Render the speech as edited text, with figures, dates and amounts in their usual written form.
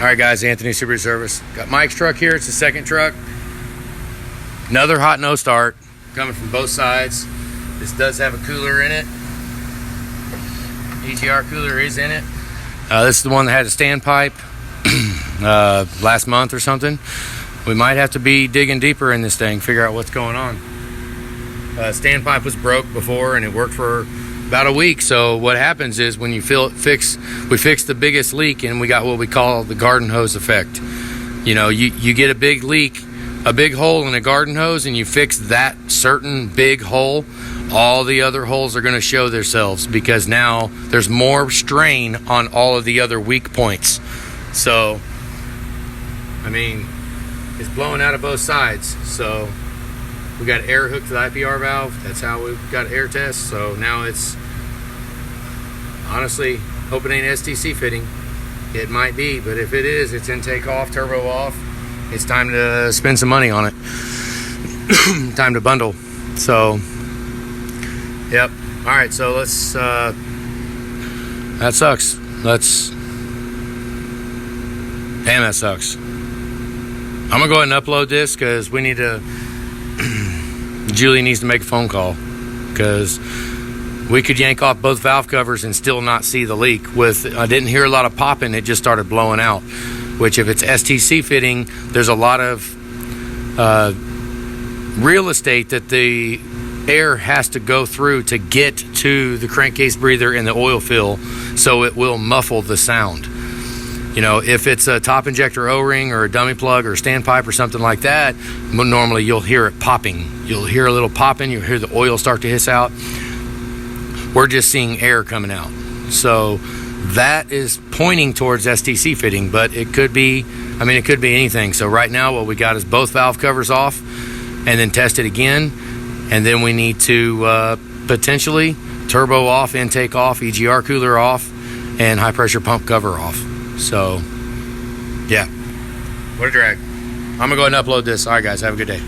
All right, guys, Anthony Super Service. Got Mike's truck here. It's the second truck. Another hot no start coming from both sides. This does have a cooler in it. EGR cooler is in it. This is the one that had a standpipe last month or something. We might have to be digging deeper in this thing, figure out what's going on. Standpipe was broke before and it worked for about a week. So what happens is when you we fix the biggest leak, and we got what we call the garden hose effect. You know, you get a big leak, a big hole in a garden hose, and you fix that certain big hole, all the other holes are going to show themselves because now there's more strain on all of the other weak points. So, I mean, it's blowing out of both sides. So we got air hooked to the IPR valve. That's how we got air test. So now it's, honestly, hope it ain't STC fitting. It might be, but if it is, it's intake off, turbo off. It's time to spend some money on it. Time to bundle. So, yep. All right, so let's, that sucks. Damn, that sucks. I'm gonna go ahead and upload this because we need to, Julie needs to make a phone call because we could yank off both valve covers and still not see the leak. I didn't hear a lot of popping, it just started blowing out, which if it's STC fitting, there's a lot of real estate that the air has to go through to get to the crankcase breather and the oil fill, so it will muffle the sound. You know, if it's a top injector O-ring or a dummy plug or a standpipe or something like that, normally you'll hear it popping. You'll hear a little popping, you'll hear the oil start to hiss out. We're just seeing air coming out. So that is pointing towards STC fitting, but it could be, I mean, it could be anything. So right now what we got is both valve covers off and then test it again. And then we need to potentially turbo off, intake off, EGR cooler off, and high pressure pump cover off. So, yeah, what a drag. I'm gonna go ahead and upload this. All right, guys, have a good day.